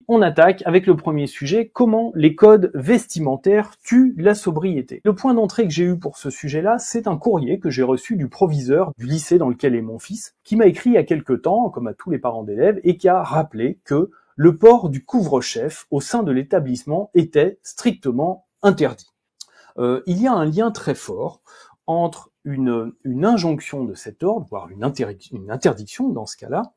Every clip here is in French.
On attaque avec le premier sujet, comment les codes vestimentaires tuent la sobriété. Le point d'entrée que j'ai eu pour ce sujet-là, c'est un courrier que j'ai reçu du proviseur du lycée dans lequel est mon fils, qui m'a écrit il y a quelque temps, comme à tous les parents d'élèves, et qui a rappelé que le port du couvre-chef au sein de l'établissement était strictement interdit. Il y a un lien très fort entre une injonction de cet ordre, voire une interdiction dans ce cas-là,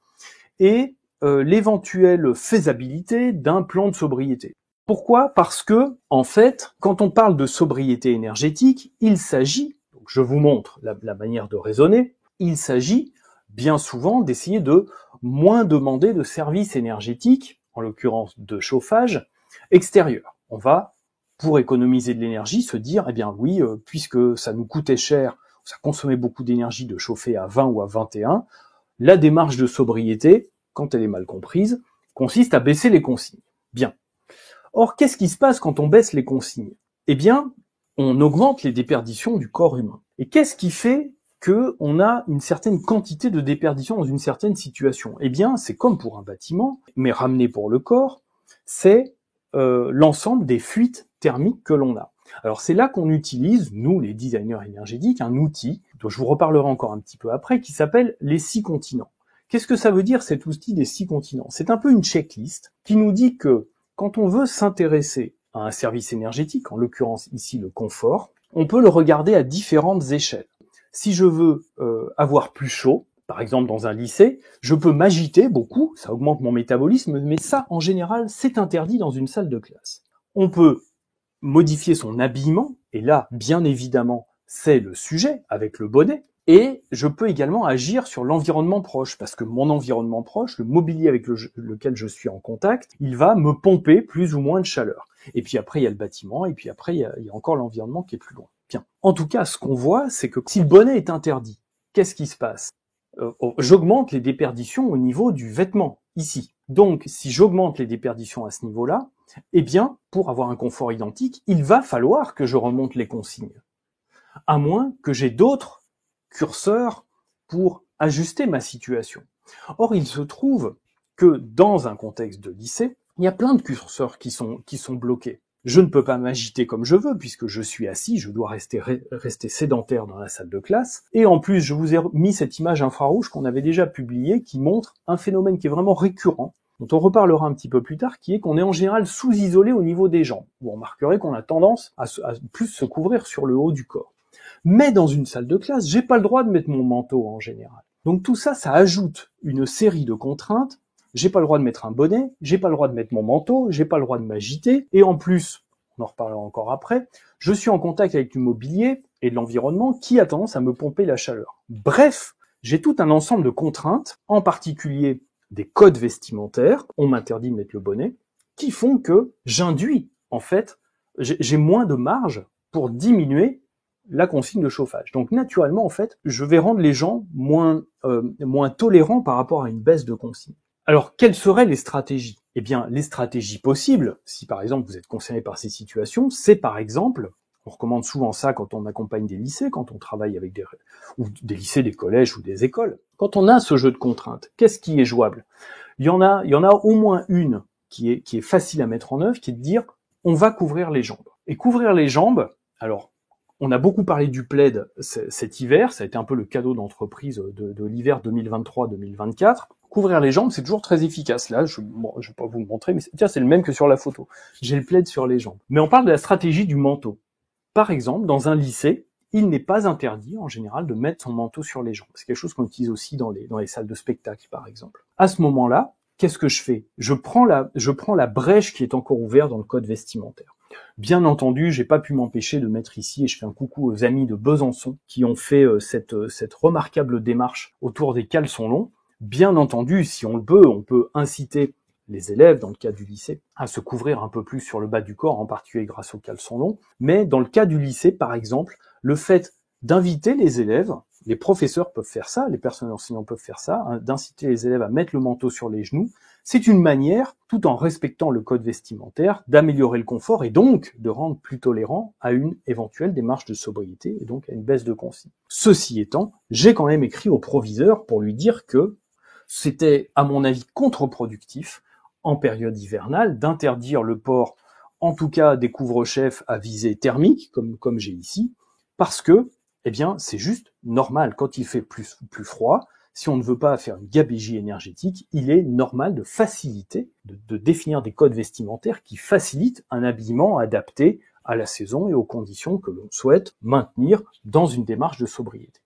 et l'éventuelle faisabilité d'un plan de sobriété. Pourquoi ? Parce que, en fait, quand on parle de sobriété énergétique, il s'agit, donc je vous montre la manière de raisonner, il s'agit bien souvent d'essayer de moins demander de services énergétiques, en l'occurrence de chauffage, extérieur. On va, pour économiser de l'énergie, se dire, eh bien oui, puisque ça nous coûtait cher, ça consommait beaucoup d'énergie de chauffer à 20 ou à 21, la démarche de sobriété, quand elle est mal comprise, consiste à baisser les consignes. Bien. Or, qu'est-ce qui se passe quand on baisse les consignes ? Eh bien, on augmente les déperditions du corps humain. Et qu'est-ce qui fait qu'on a une certaine quantité de déperdition dans une certaine situation ? Eh bien, c'est comme pour un bâtiment, mais ramené pour le corps, c'est l'ensemble des fuites thermiques que l'on a. Alors c'est là qu'on utilise, nous les designers énergétiques, un outil, dont je vous reparlerai encore un petit peu après, qui s'appelle les 6 continents. Qu'est-ce que ça veut dire cet outil des 6 continents ? C'est un peu une checklist qui nous dit que quand on veut s'intéresser à un service énergétique, en l'occurrence ici le confort, on peut le regarder à différentes échelles. Si je veux avoir plus chaud, par exemple dans un lycée, je peux m'agiter beaucoup, ça augmente mon métabolisme, mais ça en général c'est interdit dans une salle de classe. On peut modifier son habillement, et là bien évidemment c'est le sujet avec le bonnet, et je peux également agir sur l'environnement proche, parce que mon environnement proche, le mobilier avec lequel je suis en contact, il va me pomper plus ou moins de chaleur. Et puis après, il y a le bâtiment, et puis après, il y a encore l'environnement qui est plus loin. Bien. En tout cas, ce qu'on voit, c'est que si le bonnet est interdit, qu'est-ce qui se passe ? J'augmente les déperditions au niveau du vêtement, ici. Donc, si j'augmente les déperditions à ce niveau-là, eh bien, pour avoir un confort identique, il va falloir que je remonte les consignes. À moins que j'ai d'autres curseur pour ajuster ma situation. Or, il se trouve que dans un contexte de lycée, il y a plein de curseurs qui sont bloqués. Je ne peux pas m'agiter comme je veux puisque je suis assis, je dois rester sédentaire dans la salle de classe. Et en plus, je vous ai mis cette image infrarouge qu'on avait déjà publiée qui montre un phénomène qui est vraiment récurrent, dont on reparlera un petit peu plus tard, qui est qu'on est en général sous-isolé au niveau des jambes. Vous remarquerez qu'on a tendance à plus se couvrir sur le haut du corps. Mais dans une salle de classe, j'ai pas le droit de mettre mon manteau en général. Donc tout ça, ça ajoute une série de contraintes. J'ai pas le droit de mettre un bonnet, j'ai pas le droit de mettre mon manteau, j'ai pas le droit de m'agiter, et en plus, on en reparlera encore après, je suis en contact avec du mobilier et de l'environnement qui a tendance à me pomper la chaleur. Bref, j'ai tout un ensemble de contraintes, en particulier des codes vestimentaires, on m'interdit de mettre le bonnet, qui font que j'induis, en fait, j'ai moins de marge pour diminuer la consigne de chauffage. Donc naturellement, en fait, je vais rendre les gens moins tolérants par rapport à une baisse de consigne. Alors, quelles seraient les stratégies ? Eh bien, les stratégies possibles, si par exemple vous êtes concerné par ces situations, c'est par exemple, on recommande souvent ça quand on accompagne des lycées, quand on travaille avec des lycées, des collèges ou des écoles. Quand on a ce jeu de contraintes, qu'est-ce qui est jouable ? Il y en a au moins une qui est facile à mettre en œuvre, qui est de dire, on va couvrir les jambes. Et couvrir les jambes, alors, on a beaucoup parlé du plaid cet hiver, ça a été un peu le cadeau d'entreprise de l'hiver 2023-2024. Couvrir les jambes, c'est toujours très efficace. Là, je vais pas vous le montrer, mais tiens, c'est le même que sur la photo. J'ai le plaid sur les jambes. Mais on parle de la stratégie du manteau. Par exemple, dans un lycée, il n'est pas interdit, en général, de mettre son manteau sur les jambes. C'est quelque chose qu'on utilise aussi dans les salles de spectacle, par exemple. À ce moment-là, qu'est-ce que je fais ? Je prends la brèche qui est encore ouverte dans le code vestimentaire. Bien entendu, j'ai pas pu m'empêcher de mettre ici, et je fais un coucou aux amis de Besançon qui ont fait cette remarquable démarche autour des caleçons longs. Bien entendu, si on le peut, on peut inciter les élèves, dans le cas du lycée, à se couvrir un peu plus sur le bas du corps, en particulier grâce aux caleçons longs. Mais dans le cas du lycée, par exemple, le fait d'inviter les élèves, les professeurs peuvent faire ça, les personnels enseignants peuvent faire ça, hein, d'inciter les élèves à mettre le manteau sur les genoux, c'est une manière, tout en respectant le code vestimentaire, d'améliorer le confort et donc de rendre plus tolérant à une éventuelle démarche de sobriété et donc à une baisse de consigne. Ceci étant, j'ai quand même écrit au proviseur pour lui dire que c'était, à mon avis, contre-productif en période hivernale, d'interdire le port, en tout cas des couvre-chefs à visée thermique, comme j'ai ici, parce que, eh bien, c'est juste normal. Quand il fait plus froid, si on ne veut pas faire une gabegie énergétique, il est normal de faciliter, de définir des codes vestimentaires qui facilitent un habillement adapté à la saison et aux conditions que l'on souhaite maintenir dans une démarche de sobriété.